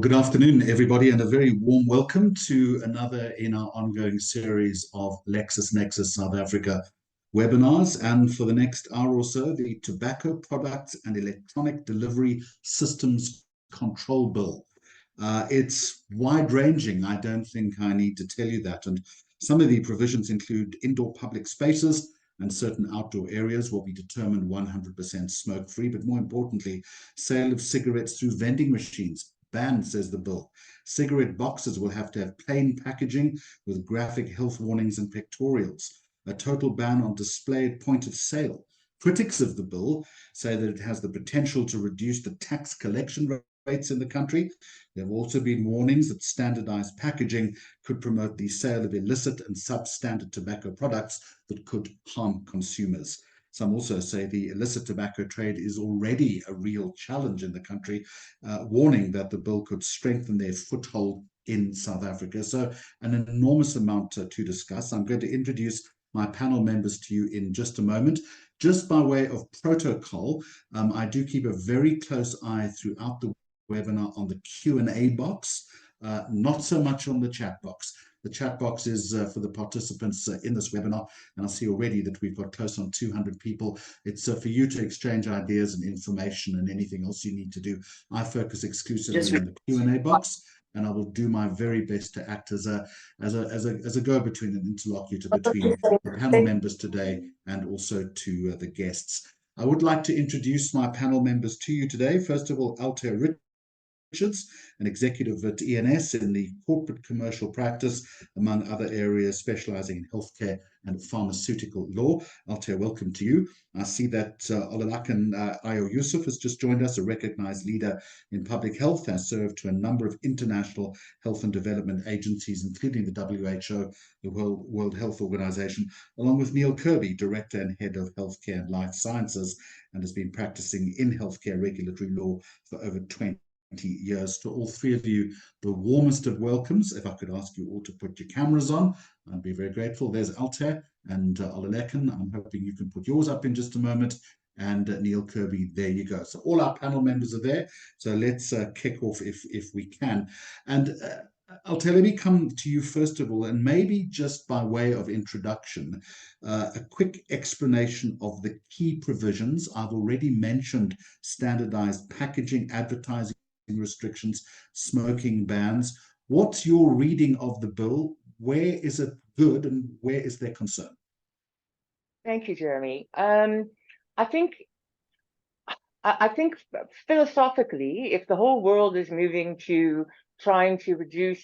Good afternoon, everybody, and a very warm welcome to another in our ongoing series of LexisNexis South Africa webinars. And for the next hour or so, the Tobacco Products and Electronic Delivery Systems Control Bill. It's wide-ranging. I don't think I need to tell you that. And some of the provisions include indoor public spaces and certain outdoor areas will be determined 100% smoke-free, but more importantly, sale of cigarettes through vending machines banned, says the bill. Cigarette boxes will have to have plain packaging with graphic health warnings and pictorials. A total ban on display at point of sale. Critics of the bill say that it has the potential to reduce the tax collection rates in the country. There have also been warnings that standardized packaging could promote the sale of illicit and substandard tobacco products that could harm consumers. Some also say the illicit tobacco trade is already a real challenge in the country, warning that the bill could strengthen their foothold in South Africa. So an enormous amount to discuss. I'm going to introduce my panel members to you in just a moment. Just by way of protocol, I do keep a very close eye throughout the webinar on the Q&A box, not so much on the chat box. The chat box is for the participants in this webinar, and I see already that we've got close on 200 people. It's for you to exchange ideas and information and anything else you need to do. I focus exclusively on the Q&A box, and I will do my very best to act as a go-between, an interlocutor between the panel members today and also to the guests. I would like to introduce my panel members to you today. First of all, Altair Richards, an executive at ENS in the corporate commercial practice, among other areas specializing in healthcare and pharmaceutical law. Altair, welcome to you. I see that Olalakan Ayo Yusuf has just joined us, a recognized leader in public health, has served to a number of international health and development agencies, including the WHO, the World Health Organization, along with Neil Kirby, director and head of healthcare and life sciences, and has been practicing in healthcare regulatory law for over 20 years. To all three of you, the warmest of welcomes. If I could ask you all to put your cameras on, I'd be very grateful. There's Altair and Olalekan. I'm hoping you can put yours up in just a moment. And Neil Kirby, there you go. So all our panel members are there. So let's kick off if we can. And Altair, let me come to you first of all, and maybe just by way of introduction, a quick explanation of the key provisions. I've already mentioned standardized packaging, advertising restrictions, smoking bans. What's your reading of the bill? Where is it good and where is there concern? Thank you, Jeremy. I think philosophically, if the whole world is moving to trying to reduce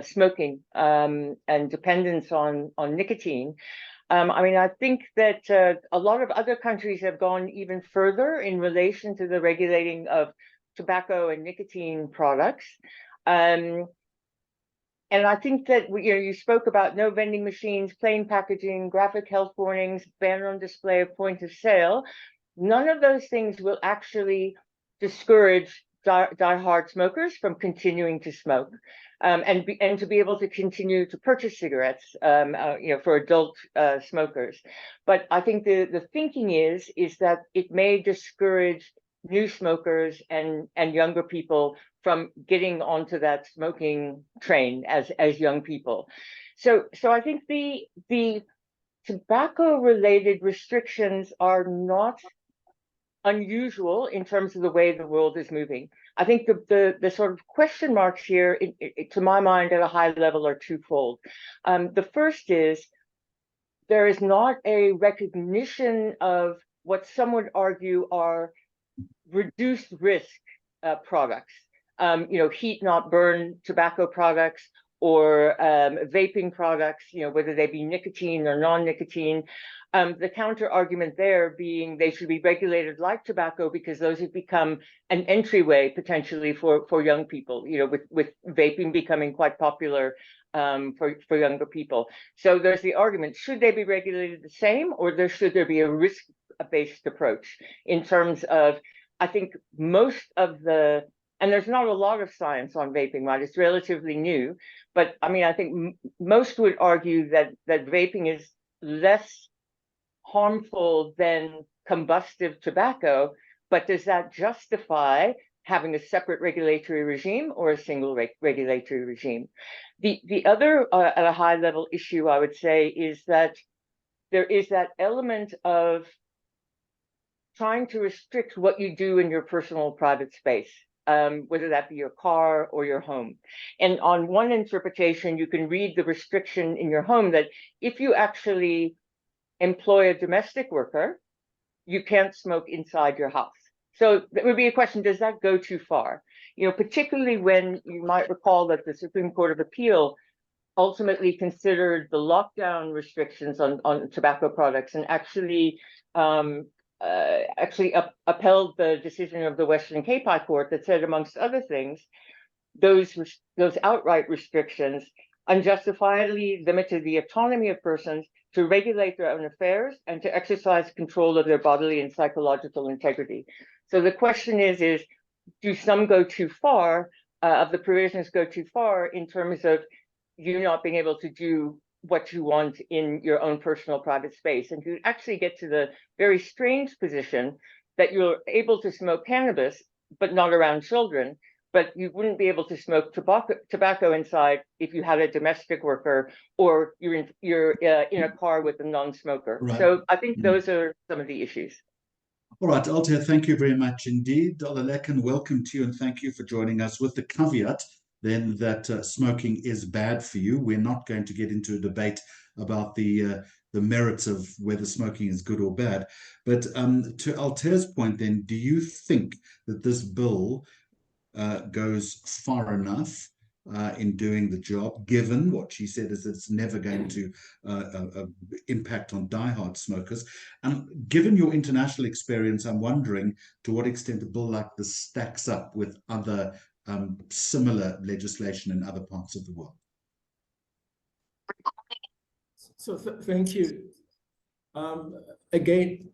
smoking and dependence on nicotine, I think that a lot of other countries have gone even further in relation to the regulating of tobacco and nicotine products. And I think that you spoke about no vending machines, plain packaging, graphic health warnings, ban on display at point of sale. None of those things will actually discourage die-hard smokers from continuing to smoke, and to be able to continue to purchase cigarettes, for adult smokers. But I think the thinking is that it may discourage new smokers and younger people from getting onto that smoking train as young people. So I think the tobacco related restrictions are not unusual in terms of the way the world is moving. I think the sort of question marks here, to my mind, at a high level are twofold. The first is there is not a recognition of what some would argue are reduced risk products, heat not burn tobacco products, or vaping products, whether they be nicotine or non-nicotine. The counter argument there being they should be regulated like tobacco because those have become an entryway potentially for young people, with vaping becoming quite popular for younger people. So there's the argument, should they be regulated the same, or should there be a risk-based approach in terms of, I think most of and there's not a lot of science on vaping, right? It's relatively new, but I think most would argue that vaping is less harmful than combustive tobacco, but does that justify having a separate regulatory regime or a single regulatory regime. The other, at a high level issue, I would say, is that there is that element of trying to restrict what you do in your personal private space, whether that be your car or your home. And on one interpretation, you can read the restriction in your home that if you actually employ a domestic worker, you can't smoke inside your house. So that would be a question, does that go too far? You know, particularly when you might recall that the Supreme Court of Appeal ultimately considered the lockdown restrictions on tobacco products and actually upheld the decision of the Western Cape High Court that said, amongst other things, those outright restrictions unjustifiably limited the autonomy of persons to regulate their own affairs and to exercise control of their bodily and psychological integrity. So the question is do some go too far, of the provisions go too far in terms of you not being able to do what you want in your own personal private space? And you actually get to the very strange position that you're able to smoke cannabis, but not around children, but you wouldn't be able to smoke tobacco inside if you had a domestic worker or you're in a car with a non-smoker. Right. So I think those are some of the issues. All right, Altair, thank you very much indeed. Olalekan, welcome to you, and thank you for joining us, with the caveat then that smoking is bad for you. We're not going to get into a debate about the merits of whether smoking is good or bad. But to Altair's point then, do you think that this bill goes far enough in doing the job, given what she said is it's never going to impact on diehard smokers? And given your international experience, I'm wondering to what extent a bill like this stacks up with other similar legislation in other parts of the world. So thank you. Again,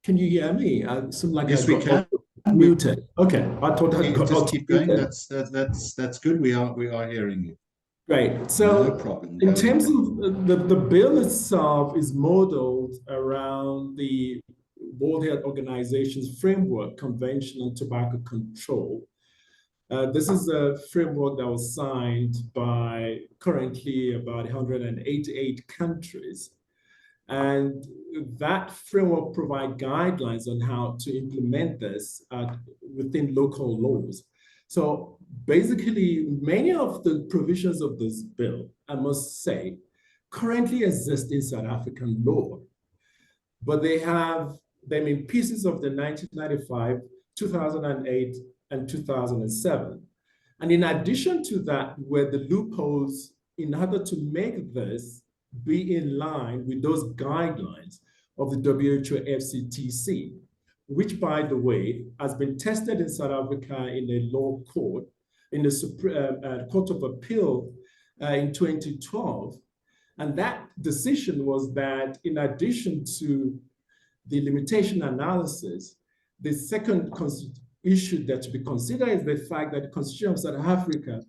can you hear me? I seem like yes, I we got can. Muted. Okay, I thought I got just keep going. muted. That's good. We are hearing you. Great. So no problem. In terms of the bill itself is modeled around the World Health Organization's framework convention on tobacco control. This is a framework that was signed by currently about 188 countries. And that framework provides guidelines on how to implement this within local laws. So basically, many of the provisions of this bill, I must say, currently exist in South African law, but they have them in pieces of the 1995, 2008, and 2007. And in addition to that, were the loopholes in order to make this be in line with those guidelines of the WHO FCTC, which, by the way, has been tested in South Africa in a law court, in the Supreme Court of Appeal in 2012. And that decision was that in addition to the limitation analysis, the second issue that to be considered is the fact that the Constitution of South Africa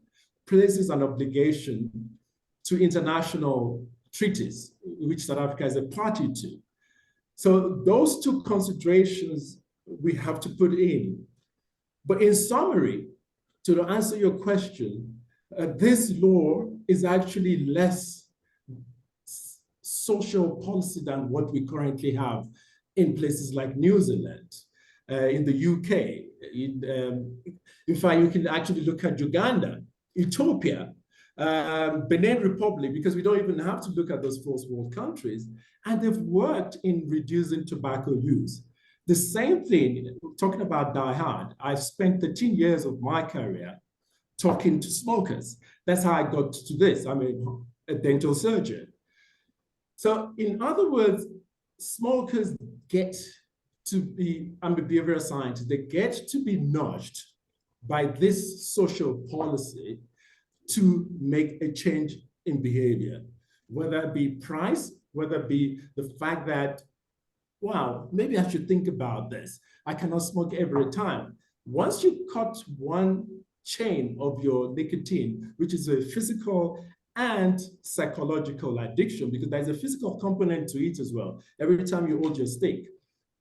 places an obligation to international treaties, which South Africa is a party to. So those two considerations we have to put in. But in summary, to answer your question, this law is actually less social policy than what we currently have in places like New Zealand, in the UK. In fact, you can actually look at Uganda, Ethiopia, Benin Republic, because we don't even have to look at those first world countries, and they've worked in reducing tobacco use. The same thing, talking about Die Hard, I've spent 13 years of my career talking to smokers. That's how I got to this. I'm a dental surgeon. So in other words, smokers get to be, I'm a behavioral scientist, they get to be nudged by this social policy to make a change in behavior, whether it be price, whether it be the fact that, wow, maybe I should think about this. I cannot smoke every time. Once you cut one chain of your nicotine, which is a physical and psychological addiction, because there's a physical component to it as well. Every time you hold your stick,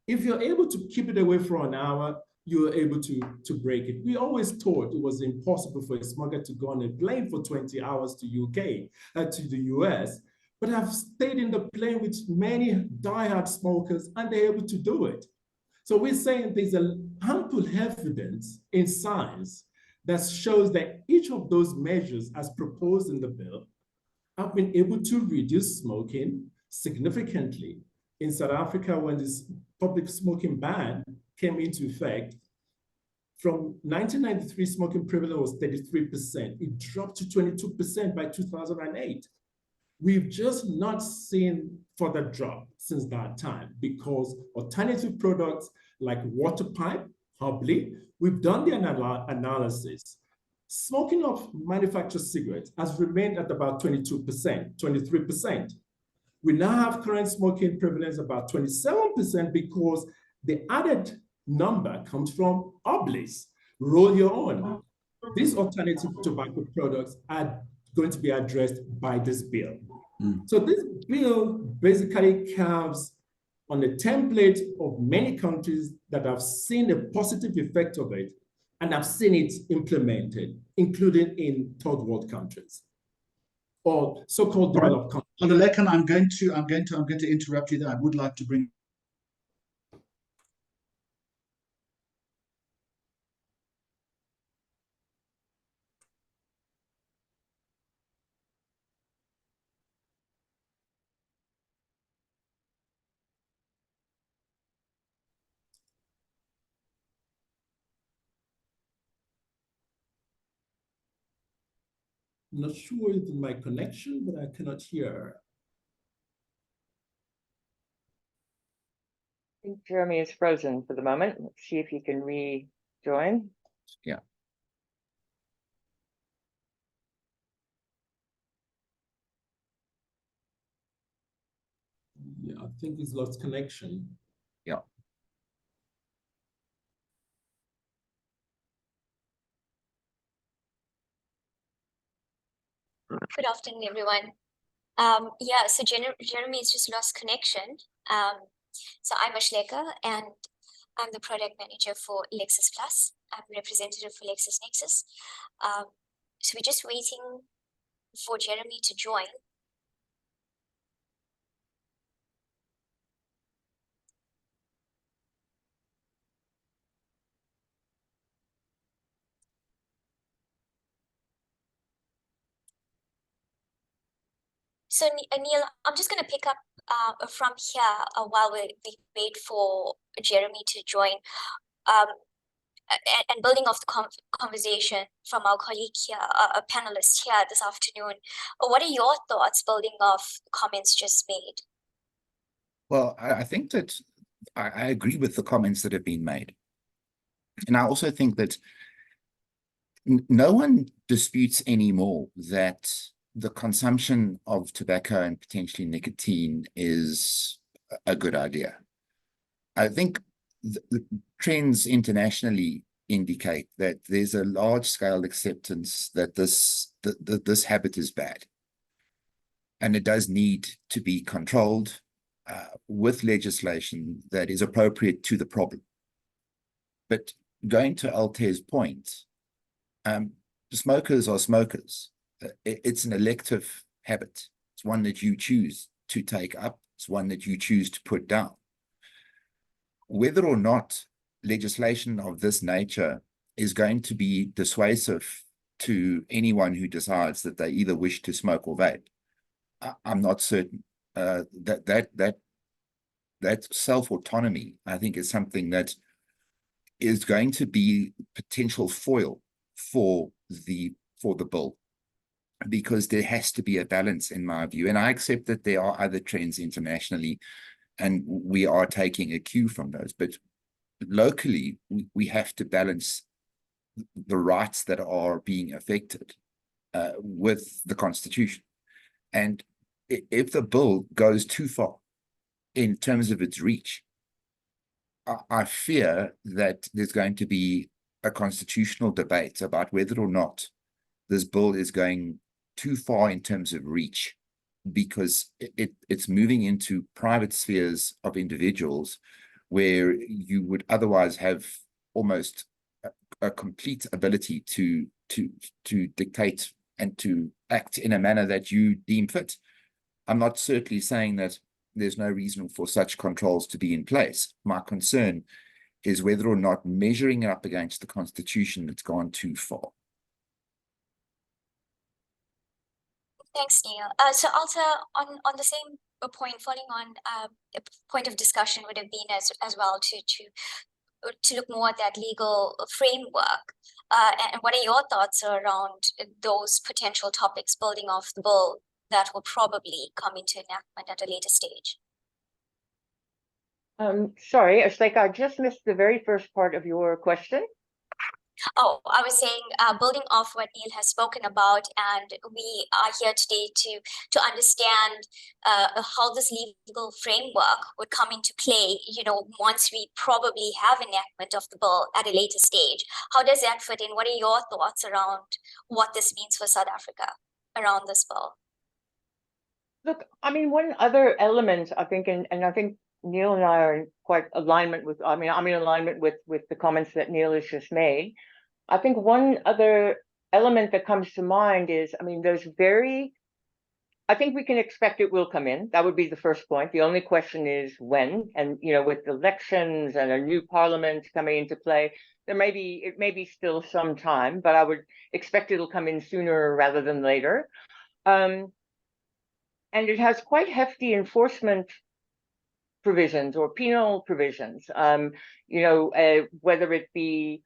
If you're able to keep it away for an hour, you're able to break it. We always thought it was impossible for a smoker to go on a plane for 20 hours to to the US, but I've stayed in the plane with many diehard smokers and they're able to do it. So we're saying there's ample evidence in science that shows that each of those measures as proposed in the bill have been able to reduce smoking significantly. In South Africa, when this public smoking ban came into effect, from 1993, smoking prevalence was 33%. It dropped to 22% by 2008. We've just not seen further drop since that time because alternative products like water pipe, Hubley, we've done the analysis. Smoking of manufactured cigarettes has remained at about 22%, 23%. We now have current smoking prevalence about 27% because the added number comes from Hubleys, roll your own. These alternative tobacco products are going to be addressed by this bill. So this bill basically carves on the template of many countries that have seen a positive effect of it and have seen it implemented, including in third world countries or so-called developed countries. Lekan, I'm going to interrupt you there. I would like to bring I'm not sure if it's my connection, but I cannot hear. I think Jeremy is frozen for the moment. Let's see if he can rejoin. Yeah. Yeah, I think he's lost connection. Yeah. Good afternoon, everyone. Yeah, so Jeremy's just lost connection. So I'm Ashleka, and I'm the product manager for Lexis Plus. I'm representative for LexisNexis. So we're just waiting for Jeremy to join. So Neil, I'm just going to pick up from here while we wait for Jeremy to join. And building off the conversation from our colleague here, a panelist here this afternoon, what are your thoughts building off the comments just made? Well, I think that I agree with the comments that have been made. And I also think that no one disputes anymore that the consumption of tobacco and potentially nicotine is a good idea. I think the trends internationally indicate that there's a large-scale acceptance that this habit is bad, and it does need to be controlled with legislation that is appropriate to the problem. But going to Altair's point, smokers are smokers. It's an elective habit. It's one that you choose to take up. It's one that you choose to put down. Whether or not legislation of this nature is going to be dissuasive to anyone who decides that they either wish to smoke or vape, I'm not certain. That self-autonomy, I think, is something that is going to be potential foil for the bill, because there has to be a balance, in my view. And I accept that there are other trends internationally, and we are taking a cue from those. But locally, we have to balance the rights that are being affected with the Constitution. And if the bill goes too far in terms of its reach, I fear that there's going to be a constitutional debate about whether or not this bill is going too far in terms of reach, because it's moving into private spheres of individuals where you would otherwise have almost a complete ability to dictate and to act in a manner that you deem fit. I'm not certainly saying that there's no reason for such controls to be in place. My concern is whether or not measuring it up against the Constitution, it's gone too far. Thanks, Neil. So also on the same point, following on a point of discussion would have been as well to look more at that legal framework. And what are your thoughts around those potential topics building off the bill that will probably come into enactment at a later stage? Sorry, it's like I just missed the very first part of your question. Oh, I was saying, building off what Neil has spoken about, and we are here today to understand how this legal framework would come into play, once we probably have enactment of the bill at a later stage. How does that fit in? What are your thoughts around what this means for South Africa around this bill? Look, I mean, one other element, I think, and I think Neil and I are in quite alignment with, I'm in alignment with the comments that Neil has just made. I think one other element that comes to mind is, I mean, I think we can expect it will come in. That would be the first point. The only question is when, and, with elections and a new parliament coming into play, it may be still some time, but I would expect it'll come in sooner rather than later. And it has quite hefty enforcement provisions or penal provisions, whether it be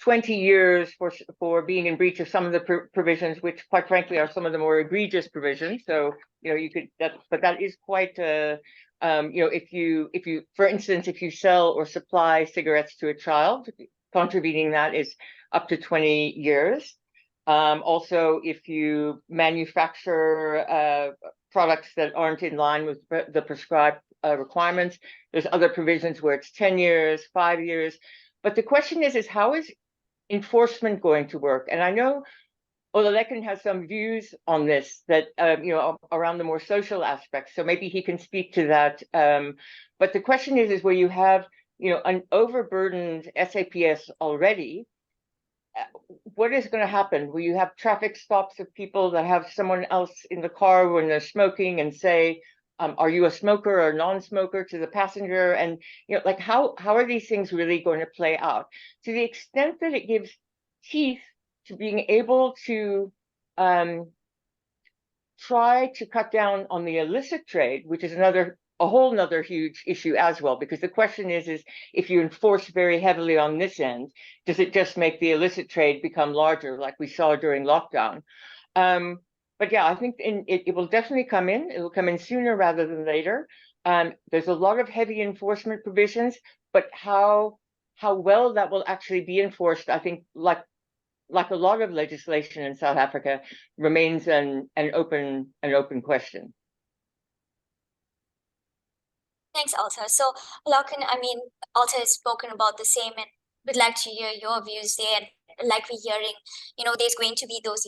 20 years for being in breach of some of the provisions, which quite frankly are some of the more egregious provisions. So, but that is quite, if you, for instance, if you sell or supply cigarettes to a child, contravening that is up to 20 years. Also, if you manufacture products that aren't in line with the prescribed requirements, there's other provisions where it's 10 years, 5 years. But the question is how is enforcement going to work? And I know Olalekan has some views on this that, around the more social aspects. So maybe he can speak to that. But the question is where you have, an overburdened SAPS already, what is going to happen? Will you have traffic stops of people that have someone else in the car when they're smoking and say, are you a smoker or non-smoker to the passenger? And, how are these things really going to play out? To the extent that it gives teeth to being able to try to cut down on the illicit trade, which is a whole nother huge issue as well, because the question is if you enforce very heavily on this end, does it just make the illicit trade become larger like we saw during lockdown? But yeah, I think it will definitely come in. It will come in sooner rather than later. There's a lot of heavy enforcement provisions, but how well that will actually be enforced, I think, like a lot of legislation in South Africa, remains an open question. Thanks, Alta. So, Olalekan, Alta has spoken about the same, and would like to hear your views there. And like we're hearing, there's going to be those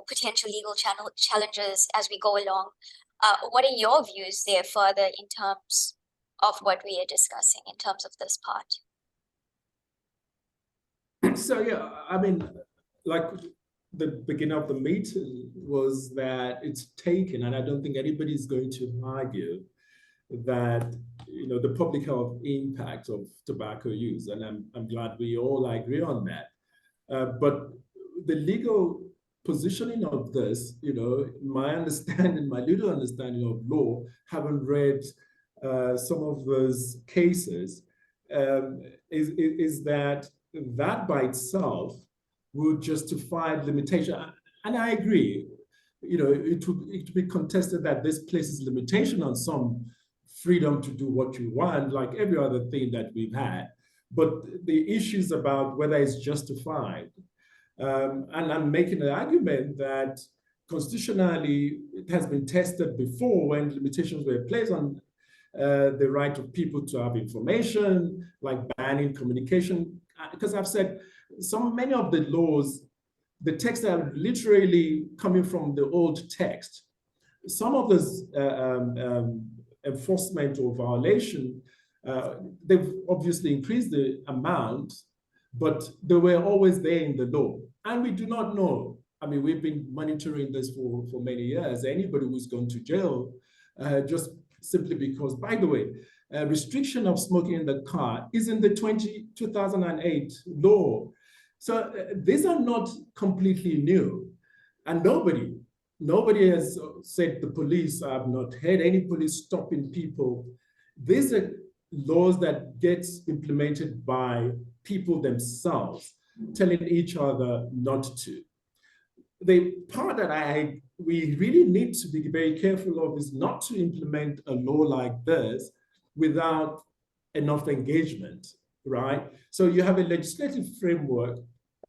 potential legal challenges as we go along. What are your views there further in terms of what we are discussing in terms of this part? So, yeah, like the beginning of the meeting was that it's taken, and I don't think anybody's going to argue that the public health impact of tobacco use, and I'm glad we all agree on that. But the legal positioning of this, my little understanding of law, having read some of those cases, is that by itself would justify limitation. And I agree, it would be contested that this places limitation on some freedom to do what you want, like every other thing that we've had. But the issues about whether it's justified, and I'm making an argument that constitutionally it has been tested before when limitations were placed on the right of people to have information, like banning communication. Because I've said many of the laws, the texts are literally coming from the old text. Some of this enforcement or violation They've obviously increased the amount, but they were always there in the law. And we do not know. I mean, we've been monitoring this for many years. Anybody who's gone to jail, just simply because, by the way, restriction of smoking in the car is in the 2008 law. So these are not completely new. And nobody has said the police. I've not heard any police stopping people. These are laws that get implemented by people themselves, telling each other not to. The part that we really need to be very careful of is not to implement a law like this without enough engagement, right? So you have a legislative framework,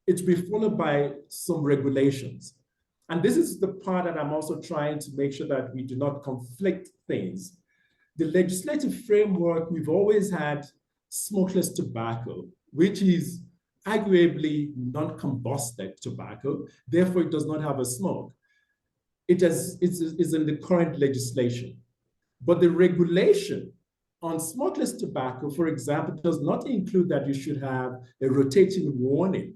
it's be followed by some regulations. And this is the part that I'm also trying to make sure that we do not conflict things. The legislative framework, we've always had smokeless tobacco, which is arguably non-combusted tobacco, therefore it does not have a smoke. It's in the current legislation. But the regulation on smokeless tobacco, for example, does not include that you should have a rotating warning,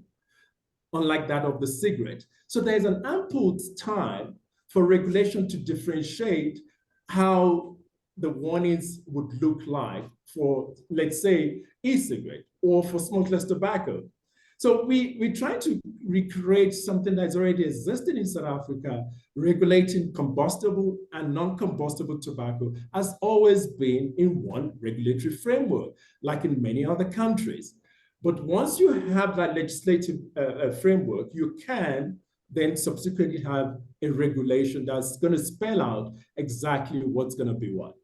unlike that of the cigarette. So there's an ample time for regulation to differentiate how the warnings would look like for, let's say, e-cigarette or for smokeless tobacco. So we try to recreate something that's already existed in South Africa. Regulating combustible and non-combustible tobacco has always been in one regulatory framework, like in many other countries. But once you have that legislative framework, you can then subsequently have a regulation that's going to spell out exactly what's going to be what.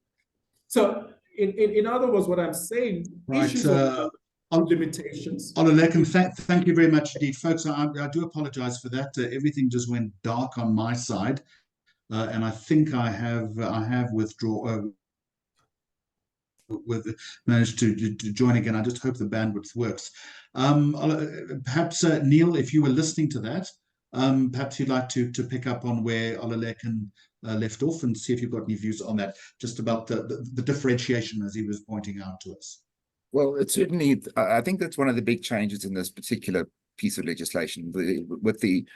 So in other words, what I'm saying, right, issues of limitations. Olalekan, thank you very much indeed. Folks, I do apologize for that. Everything just went dark on my side. And I think I have withdrawn, managed to join again. I just hope the bandwidth works. Perhaps, Neil, if you were listening to that, perhaps you'd like to pick up on where Olalekan left off and see if you've got any views on that, just about the differentiation as he was pointing out to us. Well, it's certainly, I think that's one of the big changes in this particular piece of legislation, with the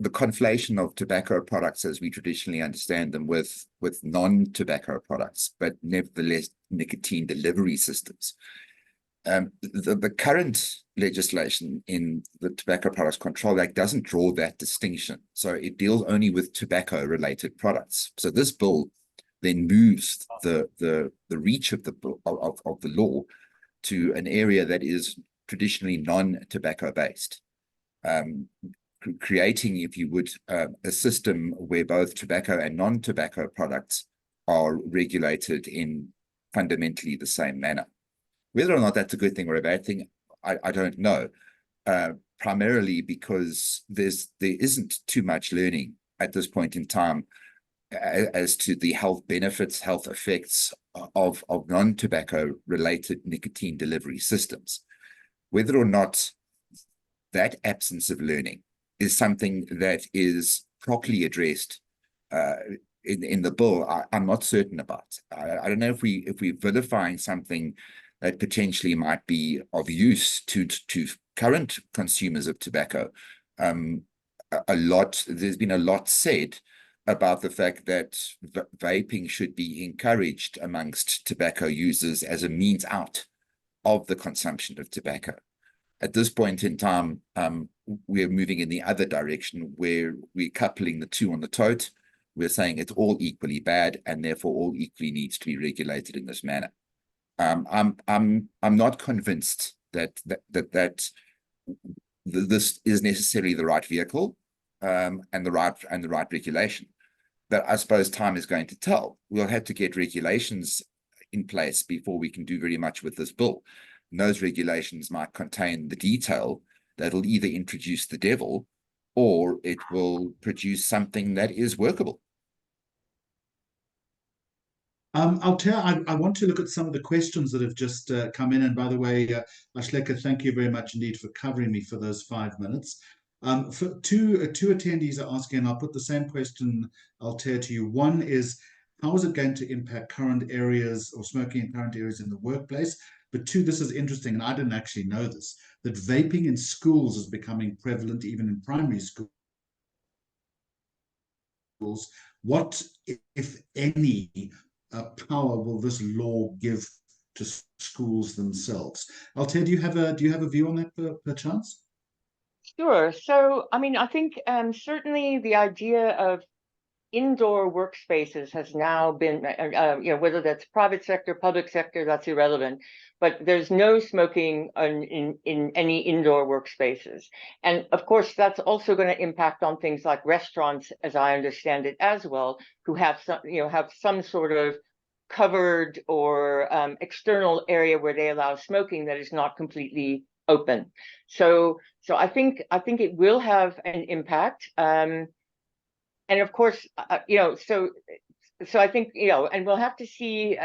conflation of tobacco products as we traditionally understand them with non-tobacco products, but nevertheless nicotine delivery systems. The current legislation in the Tobacco Products Control Act doesn't draw that distinction. So it deals only with tobacco-related products. So this bill then moves the reach of the law to an area that is traditionally non-tobacco based, creating, if you would, a system where both tobacco and non-tobacco products are regulated in fundamentally the same manner. Whether or not that's a good thing or a bad thing, I don't know, primarily because there isn't too much learning at this point in time as to the health benefits, health effects of non-tobacco related nicotine delivery systems. Whether or not that absence of learning is something that is properly addressed in the bill, I'm not certain about. I don't know if we're vilifying something that potentially might be of use to current consumers of tobacco. There's been a lot said about the fact that vaping should be encouraged amongst tobacco users as a means out of the consumption of tobacco. At this point in time, we're moving in the other direction, where we're coupling the two on the tote. We're saying it's all equally bad, and therefore all equally needs to be regulated in this manner. I'm not convinced that this is necessarily the right vehicle and the right regulation. But I suppose time is going to tell. We'll have to get regulations in place before we can do very much with this bill. And those regulations might contain the detail that'll either introduce the devil or it will produce something that is workable. Altair, I want to look at some of the questions that have just come in. And by the way, Mashleka, thank you very much indeed for covering me for those 5 minutes. For two attendees are asking, and I'll put the same question, Altair, to you. One is, how is it going to impact current areas or smoking in current areas in the workplace? But two, this is interesting, and I didn't actually know this, that vaping in schools is becoming prevalent even in primary schools. What, if any, power will this law give to schools themselves? Altair, do you have a view on that per chance? Sure. So, I mean, I think certainly the idea of indoor workspaces has now been, whether that's private sector, public sector, that's irrelevant. But there's no smoking in any indoor workspaces. And of course, that's also going to impact on things like restaurants, as I understand it as well, who have some sort of covered or external area where they allow smoking that is not completely open. So I think it will have an impact. And of course, so I think, and we'll have to see.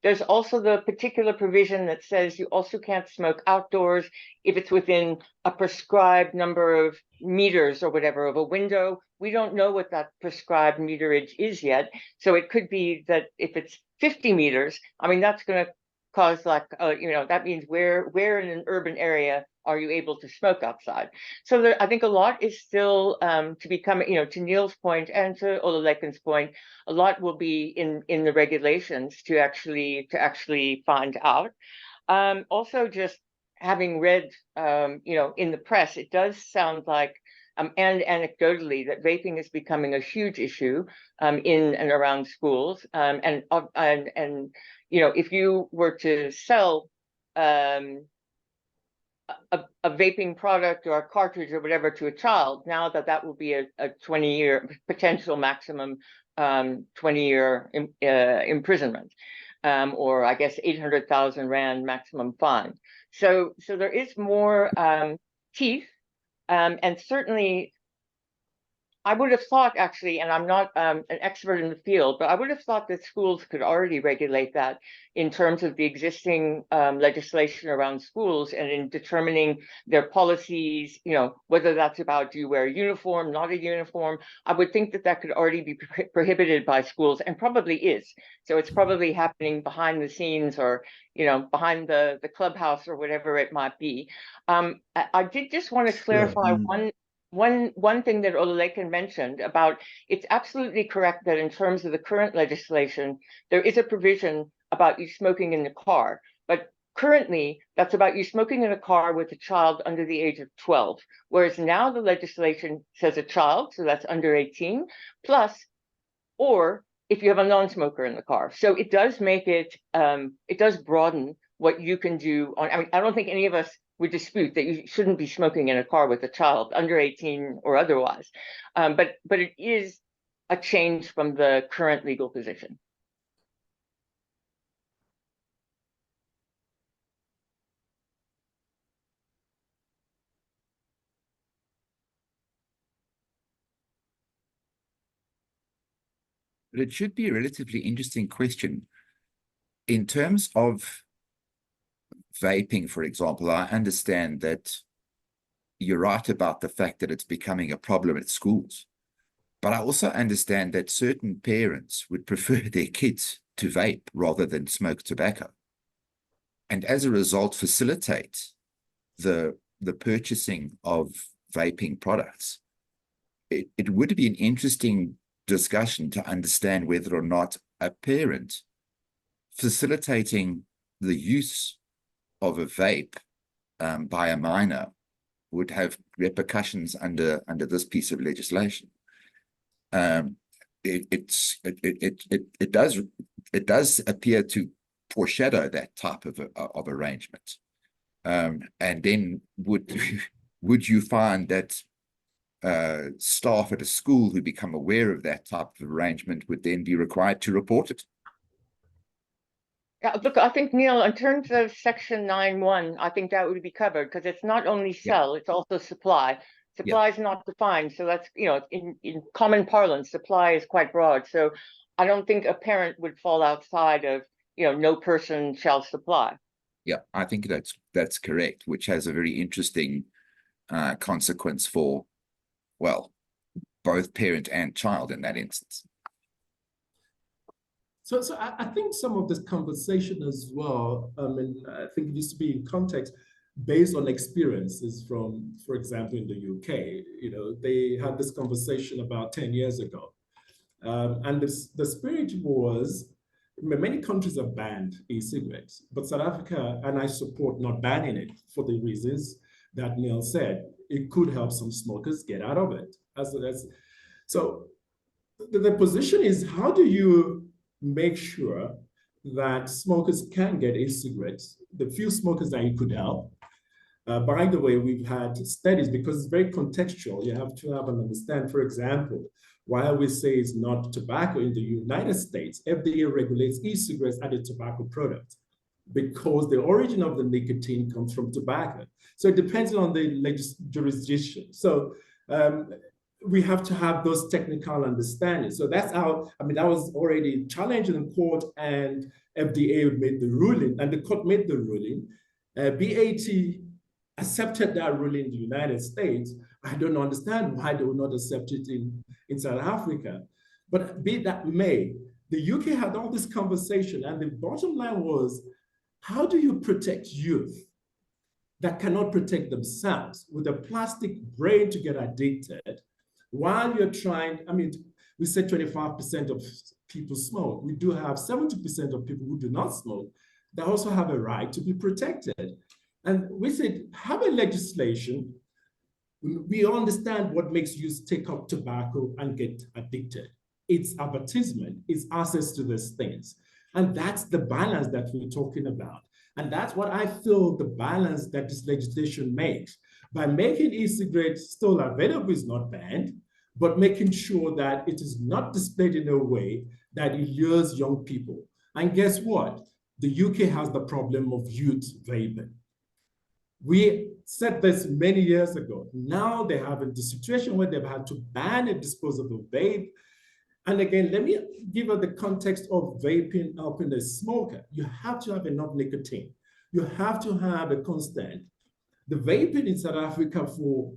There's also the particular provision that says you also can't smoke outdoors if it's within a prescribed number of meters or whatever of a window. We don't know what that prescribed meterage is yet. So it could be that if it's 50 meters, I mean, that's going to cause that means where in an urban area are you able to smoke outside? So I think a lot is still to become, to Neil's point and to Olulekan's point, a lot will be in the regulations to actually find out. Also, just having read, in the press, it does sound like, and anecdotally, that vaping is becoming a huge issue in and around schools. And if you were to sell a vaping product or a cartridge or whatever to a child, now that will be a 20-year potential maximum 20-year imprisonment, or I guess 800,000 Rand maximum fine. So there is more teeth, and certainly I would have thought, actually, and I'm not an expert in the field, but I would have thought that schools could already regulate that in terms of the existing legislation around schools and in determining their policies, whether that's about, do you wear a uniform, not a uniform. I would think that could already be prohibited by schools, and probably is. So it's probably happening behind the scenes, or behind the clubhouse, or whatever it might be. I did just want to clarify one thing that Olulekan mentioned about, it's absolutely correct that in terms of the current legislation, there is a provision about you smoking in the car. But currently, that's about you smoking in a car with a child under the age of 12. Whereas now the legislation says a child, so that's under 18, plus, or if you have a non-smoker in the car. So it does make it, it does broaden what you can do on, I mean, I don't think any of us would dispute that you shouldn't be smoking in a car with a child under 18 or otherwise. But it is a change from the current legal position. But it should be a relatively interesting question. In terms of vaping, for example, I understand that you're right about the fact that it's becoming a problem at schools. But I also understand that certain parents would prefer their kids to vape rather than smoke tobacco. And as a result, facilitate the purchasing of vaping products. It would be an interesting discussion to understand whether or not a parent facilitating the use of a vape by a minor would have repercussions under this piece of legislation. It does appear to foreshadow that type of arrangement. And then would you find that staff at a school who become aware of that type of arrangement would then be required to report it? Yeah, look, I think, Neil, in terms of Section 9(1), I think that would be covered, because it's not only sell, it's also supply. Supply is not defined, so that's, in common parlance, supply is quite broad. So I don't think a parent would fall outside of, no person shall supply. Yeah, I think that's correct, which has a very interesting consequence for, well, both parent and child in that instance. I think some of this conversation as well, I mean, I think it needs to be in context based on experiences from, for example, in the UK. You know, they had this conversation about 10 years ago. And the spirit was, many countries have banned e-cigarettes, but South Africa, and I support not banning it for the reasons that Neil said, it could help some smokers get out of it. So the position is, how do you make sure that smokers can get e-cigarettes, the few smokers that you could help? By the way, we've had studies, because it's very contextual. You have to have an understand, for example, while we say it's not tobacco in the United States, FDA regulates e-cigarettes as a tobacco product because the origin of the nicotine comes from tobacco. So it depends on the jurisdiction. So we have to have those technical understandings. So that's how, I mean, that was already challenged in court, and FDA made the ruling, and the court made the ruling. BAT accepted that ruling in the United States. I don't understand why they would not accept it in South Africa. But be that may, the UK had all this conversation, and the bottom line was, how do you protect youth that cannot protect themselves with a plastic brain to get addicted while you're trying? I mean, we said 25% of people smoke. We do have 70% of people who do not smoke that also have a right to be protected. And we said, have a legislation. We understand what makes youth take up tobacco and get addicted. It's advertisement, it's access to these things. And that's the balance that we're talking about. And that's what I feel the balance that this legislation makes. By making e-cigarettes still available, is not banned, but making sure that it is not displayed in a way that it lures young people. And guess what? The UK has the problem of youth vaping. We said this many years ago. Now they have the situation where they've had to ban a disposable vape. And again, let me give you the context of vaping helping a smoker. You have to have enough nicotine. You have to have a constant. The vaping in South Africa for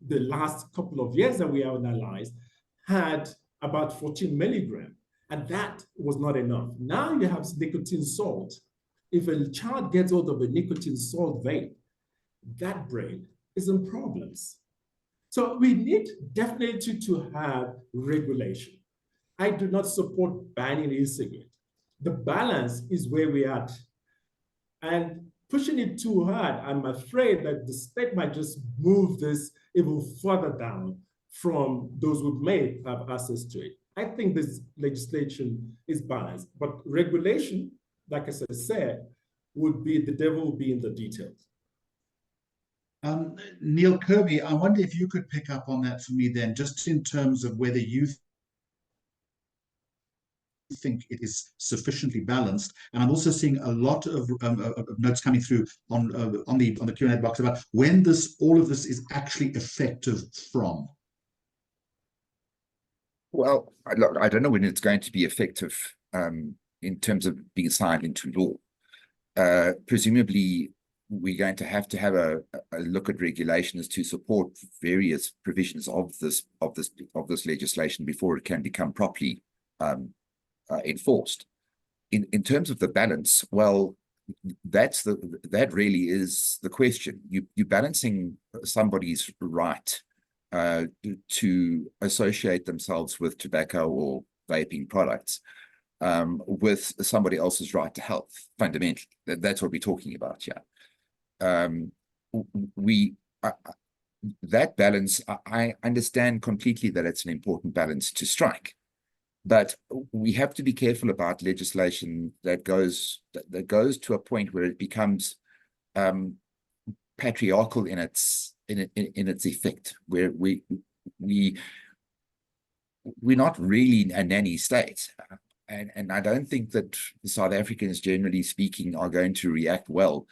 the last couple of years that we have analyzed had about 14 milligrams, and that was not enough. Now you have nicotine salt. If a child gets hold of a nicotine salt vape, that brain is in problems. So we need definitely to have regulation. I do not support banning e-cigarette. The balance is where we are at. And pushing it too hard, I'm afraid that the state might just move this even further down from those who may have access to it. I think this legislation is balanced, but regulation, like I said, would be, the devil will be in the details. Neil Kirby, I wonder if you could pick up on that for me then, just in terms of whether you think it is sufficiently balanced. And I'm also seeing a lot of notes coming through on the Q&A box about when all of this is actually effective from. Well, look, I don't know when it's going to be effective in terms of being signed into law. Presumably, we're going to have a look at regulations to support various provisions of this legislation before it can become properly enforced. In terms of the balance, well, that really is the question. You're balancing somebody's right to associate themselves with tobacco or vaping products with somebody else's right to health. Fundamentally, that's what we're talking about here. That balance, I understand completely that it's an important balance to strike, but we have to be careful about legislation that goes to a point where it becomes patriarchal in its effect, where we're not really a nanny state. And I don't think that South Africans, generally speaking, are going to react well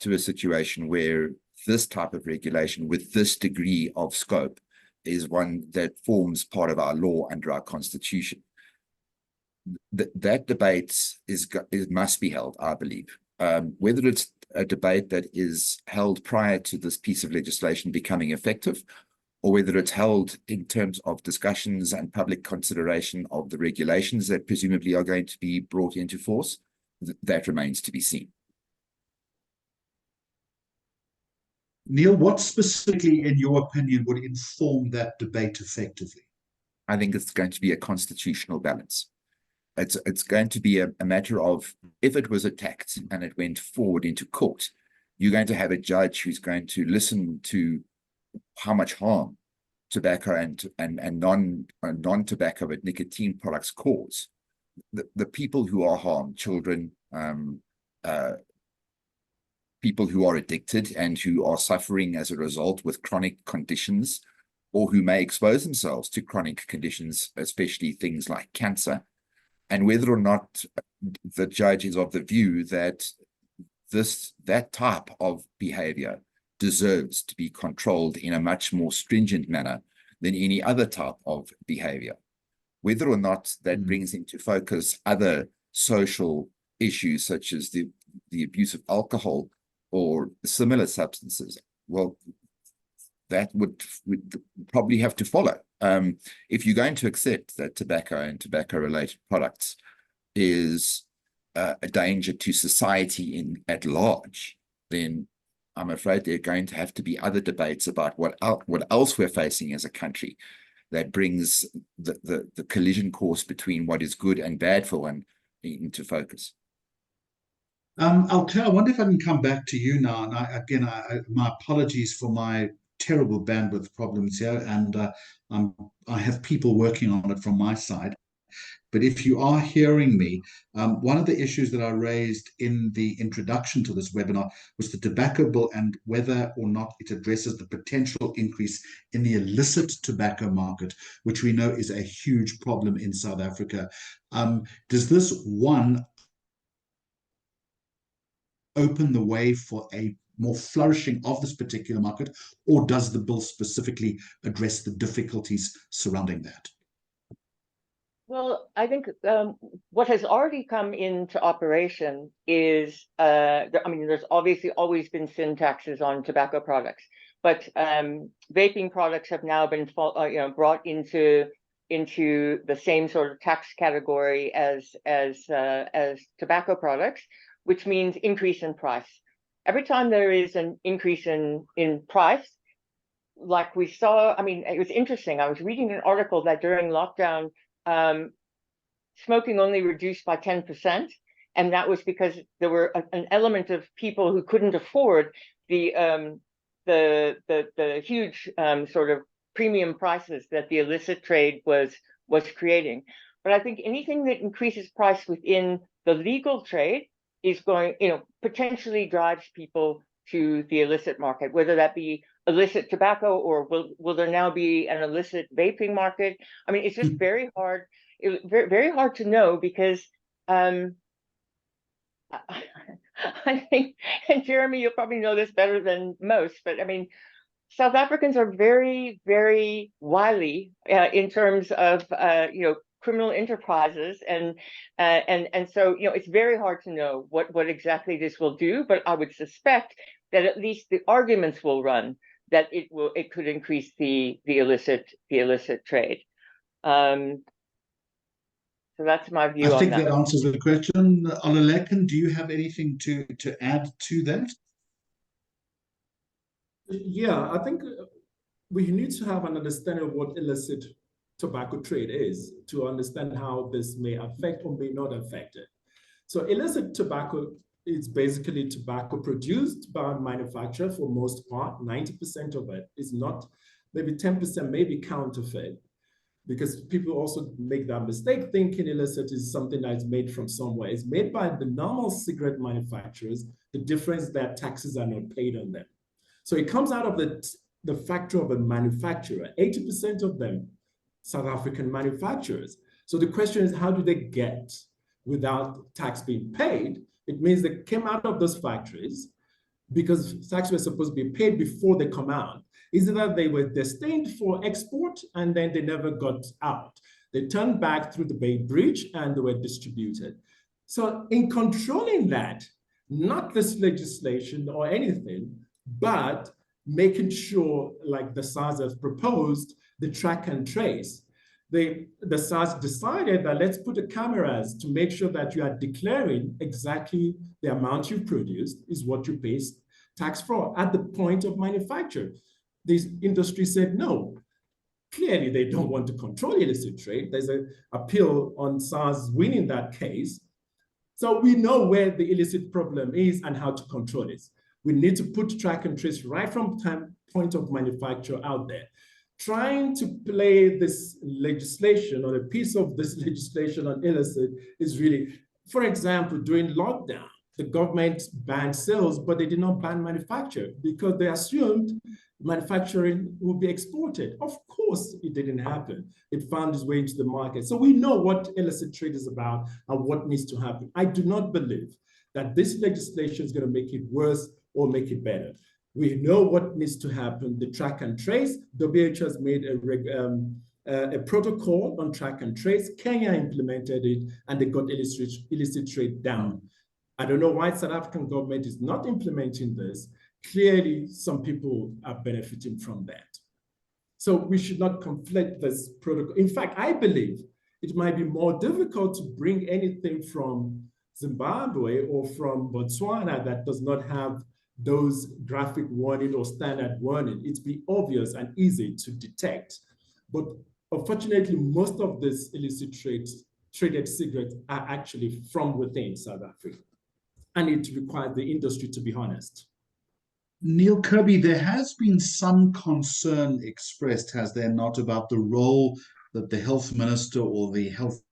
to a situation where this type of regulation with this degree of scope is one that forms part of our law under our constitution. That debate must be held, I believe. Whether it's a debate that is held prior to this piece of legislation becoming effective, or whether it's held in terms of discussions and public consideration of the regulations that presumably are going to be brought into force, that remains to be seen. Neil, what specifically, in your opinion, would inform that debate effectively? I think it's going to be a constitutional balance. It's going to be a matter of, if it was attacked and it went forward into court, you're going to have a judge who's going to listen to how much harm tobacco and non-tobacco but nicotine products cause. The people who are harmed, children, people who are addicted and who are suffering as a result with chronic conditions, or who may expose themselves to chronic conditions, especially things like cancer, and whether or not the judge is of the view that that type of behavior deserves to be controlled in a much more stringent manner than any other type of behavior. Whether or not that brings into focus other social issues such as the abuse of alcohol or similar substances, well, that would probably have to follow. If you're going to accept that tobacco and tobacco-related products is a danger to society at large, then I'm afraid there are going to have to be other debates about what else we're facing as a country that brings the collision course between what is good and bad for one into focus. Altair, I wonder if I can come back to you now. And my apologies for my terrible bandwidth problems here, and I have people working on it from my side. But if you are hearing me, one of the issues that I raised in the introduction to this webinar was the tobacco bill and whether or not it addresses the potential increase in the illicit tobacco market, which we know is a huge problem in South Africa. Does this, one, open the way for a more flourishing of this particular market, or does the bill specifically address the difficulties surrounding that? Well, I think what has already come into operation is, there's obviously always been sin taxes on tobacco products, but vaping products have now been brought into the same sort of tax category as tobacco products, which means increase in price. Every time there is an increase in price, like we saw, it was interesting. I was reading an article that during lockdown, smoking only reduced by 10%, and that was because there were an element of people who couldn't afford the huge sort of premium prices that the illicit trade was creating. But I think anything that increases price within the legal trade is going, potentially drives people to the illicit market, whether that be illicit tobacco or will there now be an illicit vaping market? It's just very hard, very hard to know, because I think, and Jeremy, you'll probably know this better than most, but South Africans are very, very wily in terms of criminal enterprises, and so it's very hard to know what exactly this will do, but I would suspect that at least the arguments will run that it could increase the illicit trade. So that's my view on that. I think that answers the question. Olalekan, do you have anything to add to that? Yeah, I think we need to have an understanding of what illicit tobacco trade is to understand how this may affect or may not affect it. So illicit tobacco is basically tobacco produced by a manufacturer for most part. 90% of it is not, maybe 10% may be counterfeit, because people also make that mistake thinking illicit is something that's made from somewhere. It's made by the normal cigarette manufacturers. The difference is that taxes are not paid on them. So it comes out of the factory of a manufacturer. 80% of them South African manufacturers. So the question is, how do they get without tax being paid? It means they came out of those factories because tax was supposed to be paid before they come out. Is it that they were destined for export and then they never got out? They turned back through the Bay Bridge and they were distributed. So in controlling that, not this legislation or anything, but making sure, like the SARS has proposed, the track and trace. The SARS decided that let's put the cameras to make sure that you are declaring exactly the amount you produced is what you pay tax for at the point of manufacture. This industry said no. Clearly, they don't want to control illicit trade. There's an appeal on SARS winning that case. So we know where the illicit problem is and how to control it. We need to put track and trace right from point of manufacture out there. Trying to play this legislation or a piece of this legislation on illicit is really, for example, during lockdown, the government banned sales, but they did not ban manufacture because they assumed manufacturing would be exported. Of course, it didn't happen. It found its way into the market. So we know what illicit trade is about and what needs to happen. I do not believe that this legislation is going to make it worse or make it better. We know what needs to happen. The track and trace, WHO has made a protocol on track and trace. Kenya implemented it, and they got illicit trade down. I don't know why South African government is not implementing this. Clearly, some people are benefiting from that. So we should not conflict this protocol. In fact, I believe it might be more difficult to bring anything from Zimbabwe or from Botswana that does not have those graphic warning or standard warning. It's be obvious and easy to detect. But unfortunately, most of this illicit traded cigarettes are actually from within South Africa. And it requires the industry to be honest. Neil Kirby, there has been some concern expressed, has there not, about the role that the health minister or the health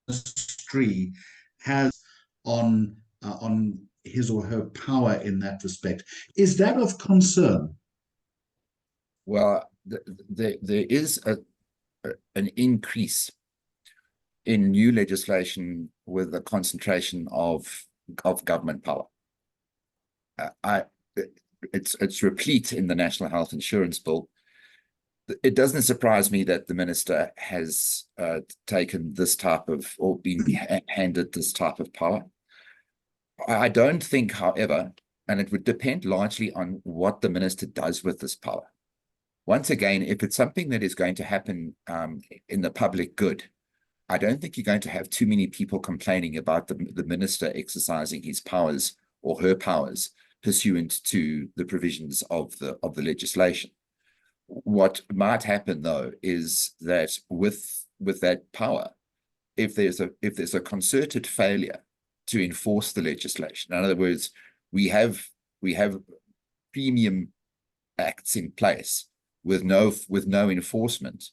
ministry has on his or her power in that respect. Is that of concern? Well, there is an increase in new legislation with a concentration of government power. It's replete in the National Health Insurance Bill. It doesn't surprise me that the minister has taken this type of, or been handed this type of power. I don't think, however, and it would depend largely on what the minister does with this power. Once again, if it's something that is going to happen in the public good, I don't think you're going to have too many people complaining about the minister exercising his powers or her powers pursuant to the provisions of the legislation. What might happen, though, is that with that power, if there's a concerted failure to enforce the legislation, in other words, we have premium acts in place with no enforcement,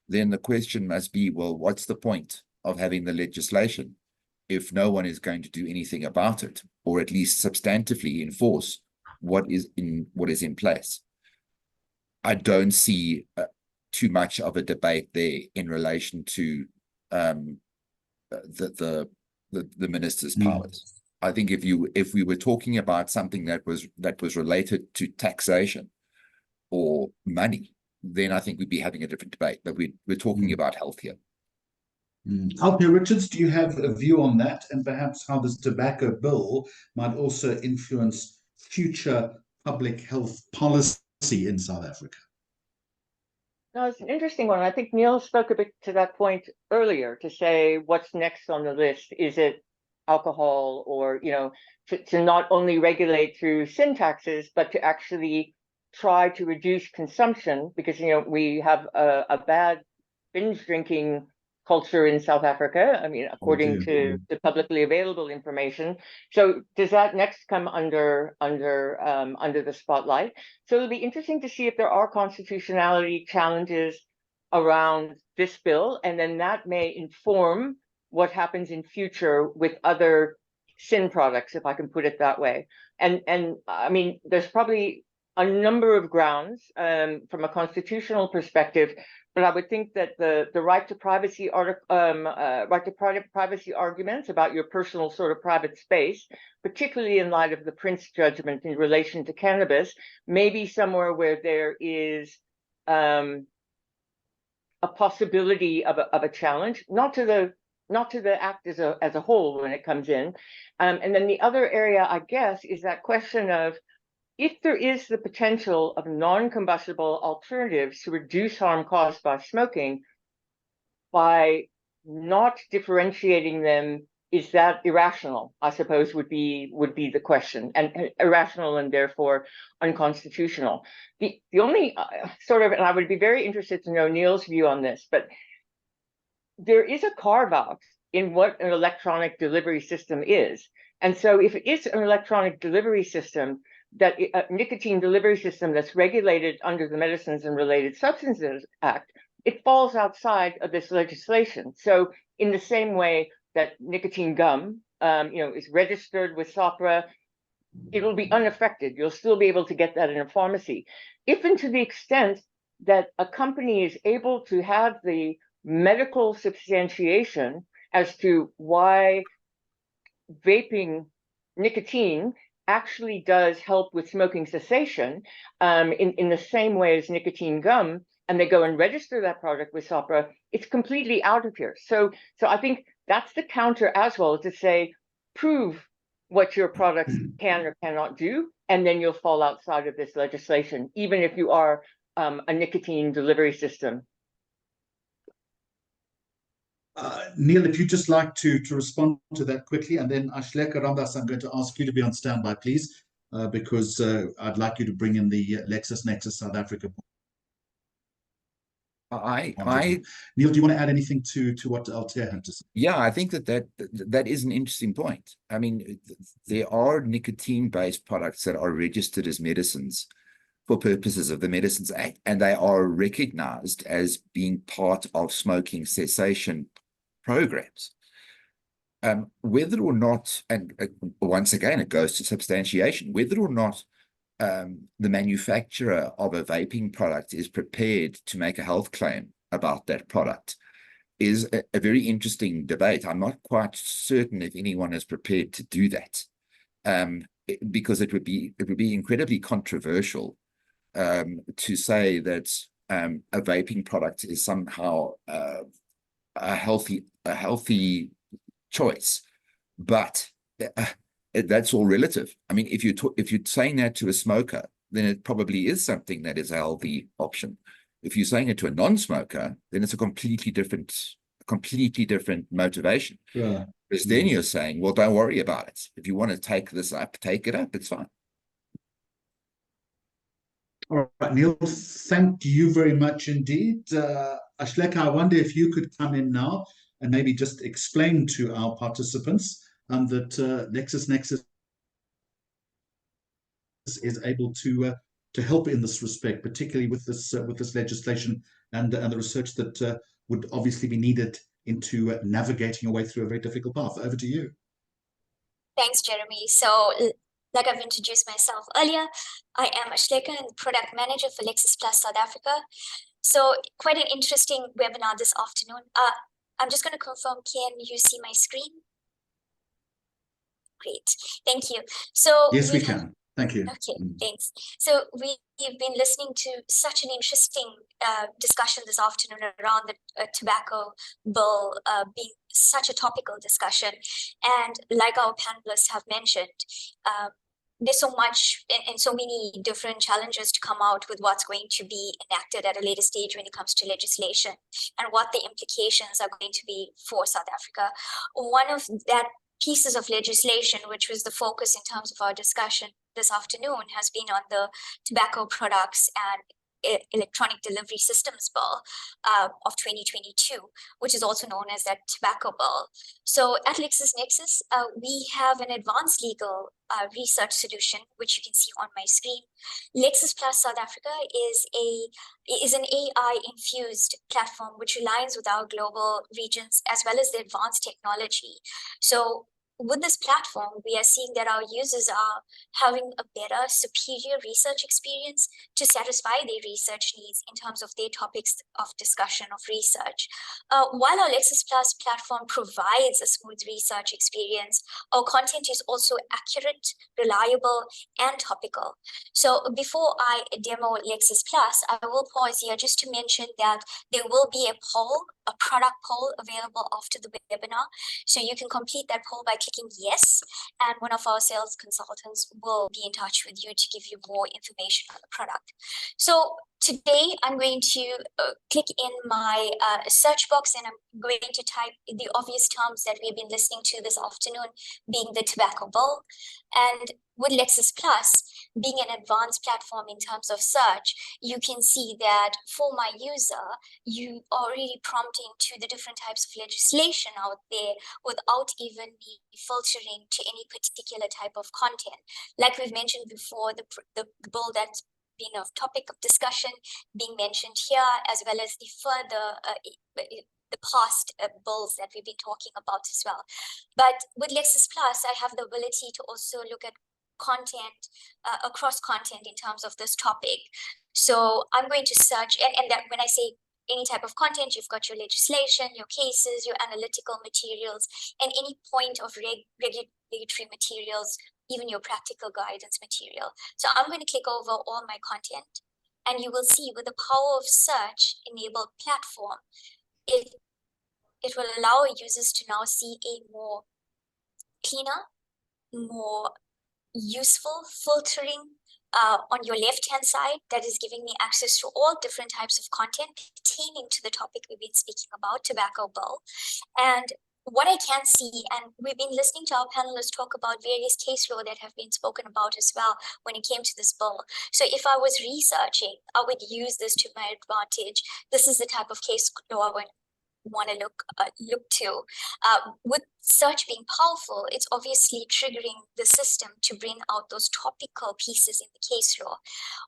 then the question must be, well, what's the point of having the legislation if no one is going to do anything about it, or at least substantively enforce what is in place? I don't see too much of a debate there in relation to the minister's powers. I think if we were talking about something that was related to taxation or money, then I think we'd be having a different debate. But we're talking about health here. Althea Richards, do you have a view on that, and perhaps how this tobacco bill might also influence future public health policy in South Africa? No, it's an interesting one. I think Neil spoke a bit to that point earlier, to say what's next on the list. Is it alcohol, or, to not only regulate through sin taxes, but to actually try to reduce consumption, because, we have a bad binge drinking culture in South Africa. I mean, according to the publicly available information. So does that next come under the spotlight? So it'll be interesting to see if there are constitutionality challenges around this bill, and then that may inform what happens in future with other sin products, if I can put it that way. And I mean, there's probably a number of grounds from a constitutional perspective, but I would think that the right to privacy privacy arguments about your personal sort of private space, particularly in light of the Prince judgment in relation to cannabis, may be somewhere where there is a possibility of a challenge, not to the not to the act as a whole when it comes in. And then the other area, I guess, is that question of if there is the potential of non-combustible alternatives to reduce harm caused by smoking, by not differentiating them, is that irrational? I suppose would be the question, and irrational and therefore unconstitutional. The only sort of, and I would be very interested to know Neil's view on this, but there is a carve out in what an electronic delivery system is. And so if it is an electronic delivery system, that a nicotine delivery system that's regulated under the Medicines and Related Substances Act, it falls outside of this legislation. So in the same way that nicotine gum, is registered with SOPRA, it will be unaffected. You'll still be able to get that in a pharmacy. If and to the extent that a company is able to have the medical substantiation as to why vaping nicotine actually does help with smoking cessation, in the same way as nicotine gum, and they go and register that product with SOPRA, it's completely out of here. So I think that's the counter as well, to say, prove what your products can or cannot do, and then you'll fall outside of this legislation, even if you are a nicotine delivery system. Neil, if you'd just like to respond to that quickly, and then Ashleka Ramdas, I'm going to ask you to be on standby, please, because I'd like you to bring in the LexisNexis South Africa. Neil, do you want to add anything to what Altair had to say? Yeah, I think that is an interesting point. I mean, there are nicotine-based products that are registered as medicines for purposes of the Medicines Act, and they are recognized as being part of smoking cessation programs. Whether or not, and once again, it goes to substantiation, whether or not the manufacturer of a vaping product is prepared to make a health claim about that product is a very interesting debate. I'm not quite certain if anyone is prepared to do that, because it would be incredibly controversial to say that a vaping product is somehow a healthy choice, but that's all relative. I mean, if you're saying that to a smoker, then it probably is something that is a healthy option. If you're saying it to a non-smoker, then it's a completely different motivation. Yeah. Because then you're saying, well, don't worry about it. If you want to take this up, take it up. It's fine. All right, Neil, thank you very much indeed. Ashleka, I wonder if you could come in now and maybe just explain to our participants that LexisNexis is able to help in this respect, particularly with this legislation and the research that would obviously be needed into navigating a way through a very difficult path. Over to you. Thanks, Jeremy. So, like I've introduced myself earlier, I am Ashleka and the product manager for Lexis Plus South Africa. So, quite an interesting webinar this afternoon. I'm just going to confirm, can you see my screen? Great, thank you. So yes, we can. Thank you. Okay, thanks. So we've been listening to such an interesting discussion this afternoon around the tobacco bill being such a topical discussion. And like our panelists have mentioned, there's so much and so many different challenges to come out with what's going to be enacted at a later stage when it comes to legislation and what the implications are going to be for South Africa. One of that pieces of legislation, which was the focus in terms of our discussion this afternoon, has been on the Tobacco Products and Electronic Delivery Systems Bill of 2022, which is also known as that Tobacco Bill. So at LexisNexis, we have an advanced legal research solution, which you can see on my screen. Lexis Plus South Africa is an AI-infused platform which aligns with our global regions as well as the advanced technology. So with this platform, we are seeing that our users are having a better, superior research experience to satisfy their research needs in terms of their topics of discussion of research. While our Lexis Plus platform provides a smooth research experience, our content is also accurate, reliable, and topical. So before I demo Lexis Plus, I will pause here just to mention that there will be a poll, a product poll available after the webinar. So you can complete that poll by clicking yes, and one of our sales consultants will be in touch with you to give you more information on the product. So today I'm going to click in my search box, and I'm going to type the obvious terms that we've been listening to this afternoon, being the tobacco bill. And with Lexis Plus being an advanced platform in terms of search, you can see that for my user, you are already prompting to the different types of legislation out there without even me filtering to any particular type of content. Like we've mentioned before, the bill that's been a topic of discussion being mentioned here, as well as the further the past bills that we've been talking about as well. But with Lexis Plus, I have the ability to also look at content, across content in terms of this topic. So I'm going to search, and that when I say any type of content, you've got your legislation, your cases, your analytical materials, and any point of regulatory materials, even your practical guidance material. So I'm going to click over all my content, and you will see with the power of search enabled platform, it will allow users to now see a more cleaner, more useful filtering on your left-hand side that is giving me access to all different types of content pertaining to the topic we've been speaking about, tobacco bill. And what I can see, and we've been listening to our panelists talk about various case law that have been spoken about as well when it came to this bill. So if I was researching, I would use this to my advantage. This is the type of case law I would want to look to. With search being powerful, it's obviously triggering the system to bring out those topical pieces in the case law.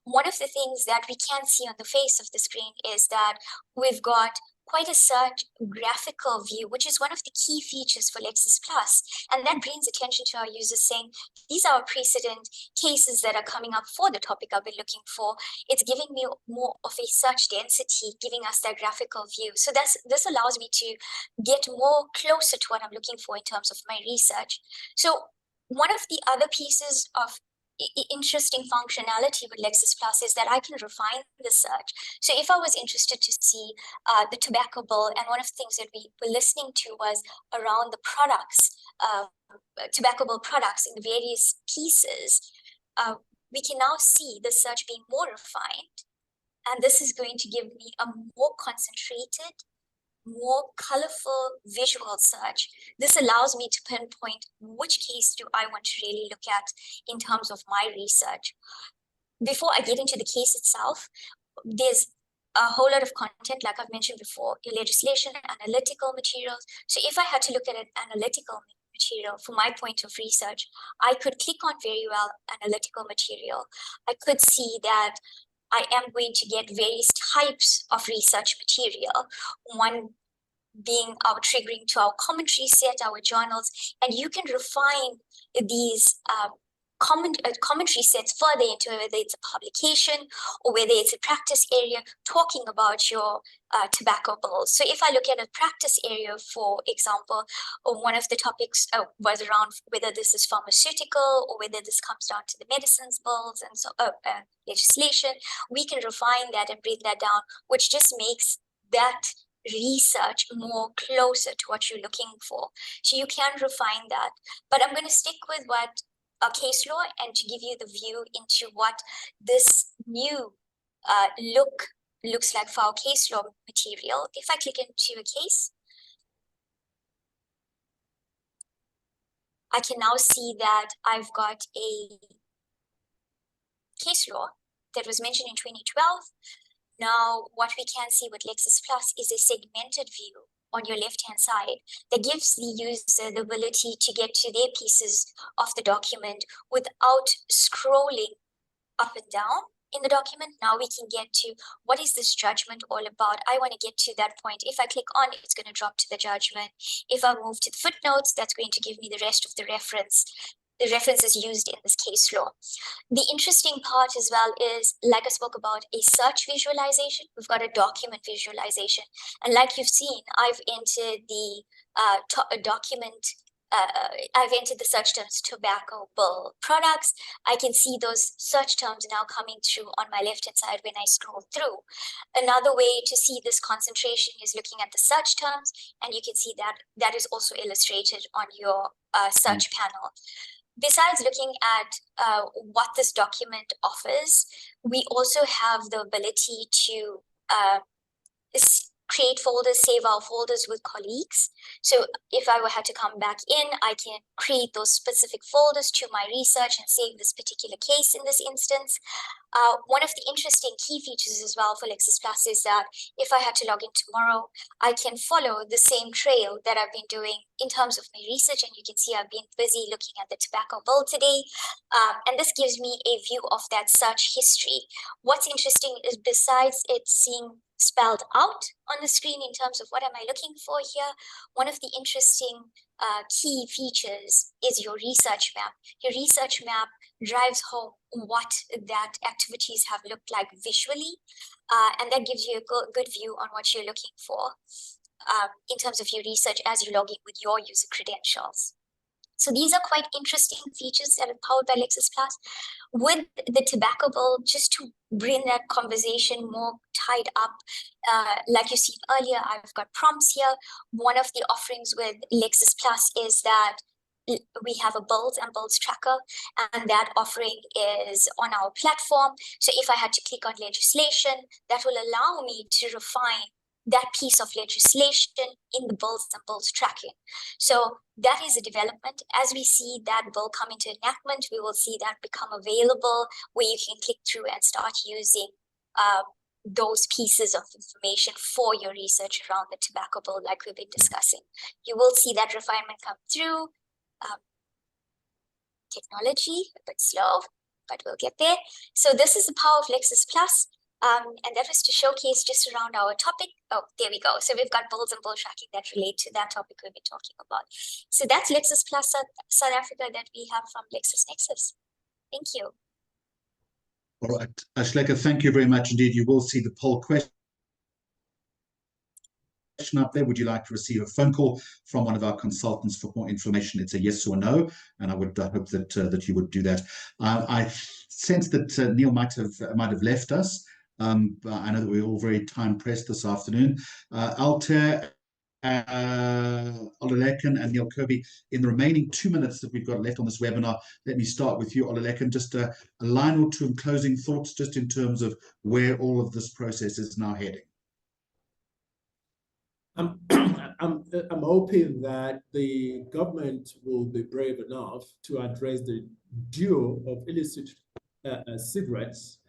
One of the things that we can see on the face of the screen is that we've got quite a search graphical view, which is one of the key features for Lexis Plus. And that brings attention to our users saying, these are precedent cases that are coming up for the topic I've been looking for. It's giving me more of a search density, giving us that graphical view. So this allows me to get more closer to what I'm looking for in terms of my research. So one of the other pieces of interesting functionality with Lexis Plus is that I can refine the search. So if I was interested to see the tobacco bill, and one of the things that we were listening to was around the products, tobacco bill products in the various pieces, we can now see the search being more refined. And this is going to give me a more concentrated, more colorful visual search. This allows me to pinpoint which case do I want to really look at in terms of my research. Before I get into the case itself, there's a whole lot of content, like I've mentioned before, your legislation, analytical materials. So if I had to look at an analytical material for my point of research, I could click on very well analytical material. I could see that I am going to get various types of research material, one being our triggering to our commentary set, our journals, and you can refine these commentary sets further into whether it's a publication or whether it's a practice area talking about your tobacco bills. So if I look at a practice area, for example, one of the topics was around whether this is pharmaceutical or whether this comes down to the medicines bills and so legislation, we can refine that and bring that down, which just makes that research more closer to what you're looking for. So you can refine that, but I'm going to stick with what a case law and to give you the view into what this new looks like for our case law material. If I click into a case, I can now see that I've got a case law that was mentioned in 2012. Now, what we can see with Lexis Plus is a segmented view on your left-hand side that gives the user the ability to get to their pieces of the document without scrolling up and down in the document. Now we can get to what is this judgment all about. I want to get to that point. If I click on, it's going to drop to the judgment. If I move to the footnotes, that's going to give me the rest of the references used in this case law. The interesting part as well is, like I spoke about, a search visualization. We've got a document visualization. And like you've seen, I've entered the I've entered the search terms tobacco bill products. I can see those search terms now coming through on my left-hand side when I scroll through. Another way to see this concentration is looking at the search terms, and you can see that that is also illustrated on your search panel. Besides looking at what this document offers, we also have the ability to create folders, save our folders with colleagues. So if I had to come back in, I can create those specific folders to my research and save this particular case in this instance. One of the interesting key features as well for Lexis Plus is that if I had to log in tomorrow, I can follow the same trail that I've been doing in terms of my research. And you can see I've been busy looking at the tobacco bill today. And this gives me a view of that search history. What's interesting is, besides it seeing spelled out on the screen in terms of what am I looking for here, one of the interesting key features is your research map. Your research map drives home what that activities have looked like visually, and that gives you a good view on what you're looking for in terms of your research as you log in with your user credentials. So these are quite interesting features that are powered by Lexis Plus. With the tobacco bill, just to bring that conversation more tied up, like you seen earlier, I've got prompts here. One of the offerings with Lexis Plus is that we have a bills and bills tracker, and that offering is on our platform. So if I had to click on legislation, that will allow me to refine that piece of legislation in the bills and bills tracking. So that is a development. As we see that bill come into enactment, we will see that become available where you can click through and start using those pieces of information for your research around the tobacco bill, like we've been discussing. You will see that refinement come through. Technology, a bit slow, but we'll get there. So this is the power of Lexis Plus. And that was to showcase just around our topic. Oh, there we go. So we've got bills and bill tracking that relate to that topic we've been talking about. So that's Lexis Plus South Africa that we have from LexisNexis. Thank you. All right, Ashleka, thank you very much indeed. You will see the poll question up there. Would you like to receive a phone call from one of our consultants for more information? It's a yes or no, and I would hope that that you would do that. I sense that Neil might have left us. I know that we're all very time pressed this afternoon. Altair, Olalekan and Neil Kirby, in the remaining 2 minutes that we've got left on this webinar, let me start with you, Olalekan. Just a line or two of closing thoughts, just in terms of where all of this process is now heading. I'm hoping that the government will be brave enough to address the duo of illicit cigarettes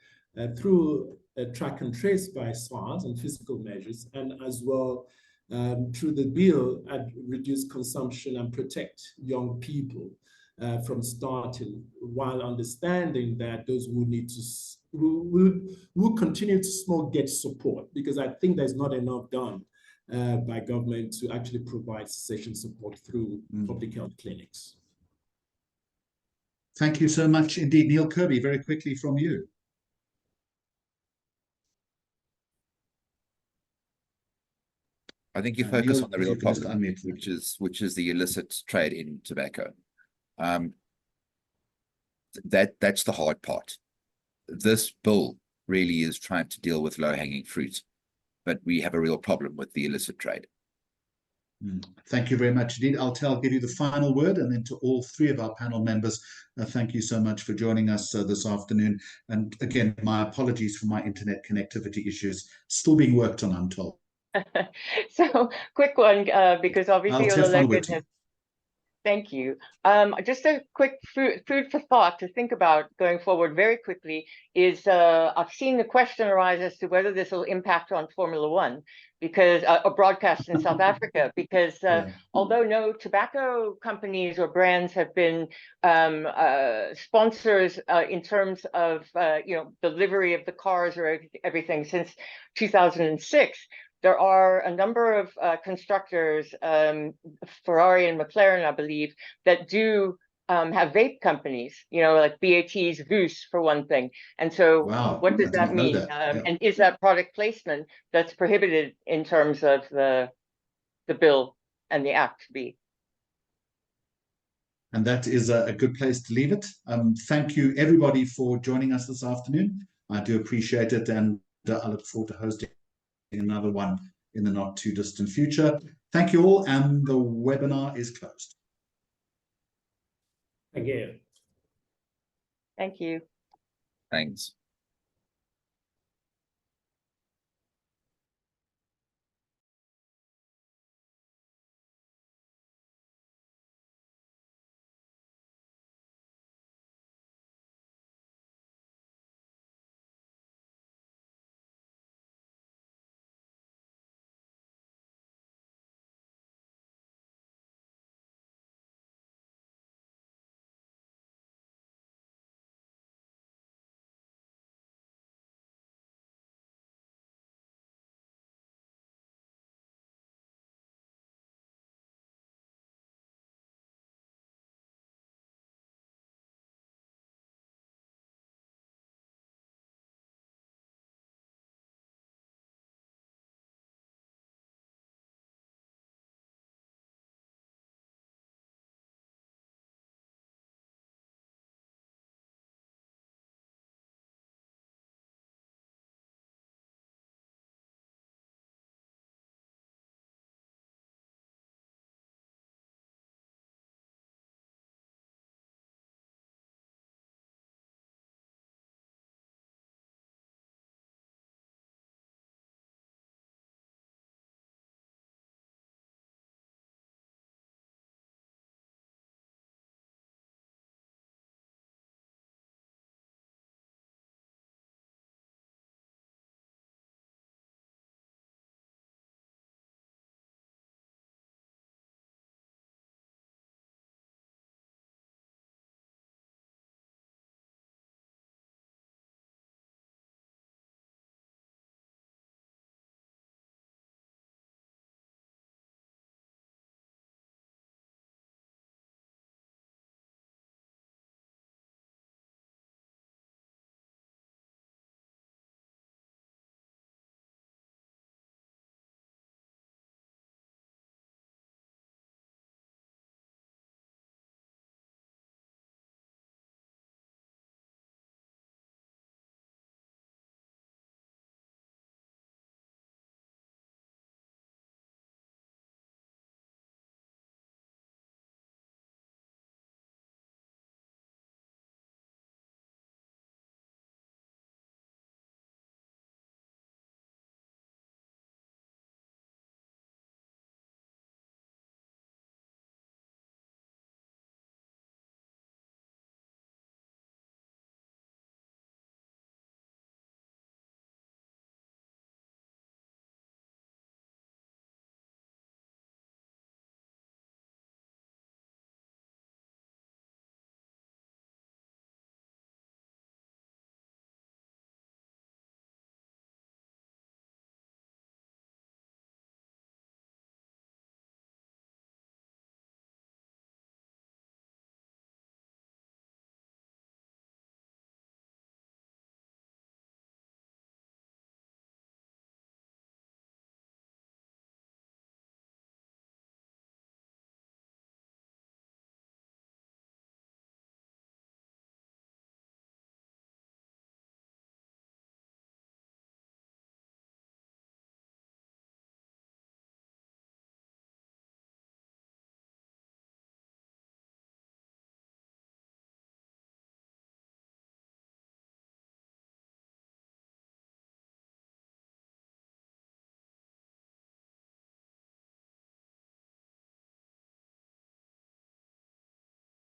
through track and trace by SARS and physical measures, and as well through the bill reduce consumption and protect young people from starting, while understanding that those who need to who continue to smoke get support, because I think there's not enough done by government to actually provide cessation support through public health clinics. Thank you so much indeed. Neil Kirby, very quickly from you. I think you focus Neil, on the real problem, unmute. which is the illicit trade in tobacco. That's the hard part. This bill really is trying to deal with low-hanging fruit, but we have a real problem with the illicit trade. Thank you very much indeed. I'll give you the final word, and then to all three of our panel members, thank you so much for joining us this afternoon. And again, my apologies for my internet connectivity issues. Still being worked on, I'm told. So quick one, because obviously Thank you. Just a quick food for thought to think about going forward very quickly is I've seen the question arise as to whether this will impact on Formula One, because a broadcast in South Africa, because although no tobacco companies or brands have been sponsors in terms of delivery of the cars or everything since 2006. There are a number of constructors, Ferrari and McLaren, I believe, that do have vape companies, like BAT's Goose, for one thing. And so what does that mean? And is that product placement that's prohibited in terms of the bill and the act be? And that is a good place to leave it. Thank you, everybody, for joining us this afternoon. I do appreciate it, and I look forward to hosting another one in the not too distant future. Thank you all, and the webinar is closed. Again. Thank you. Thanks.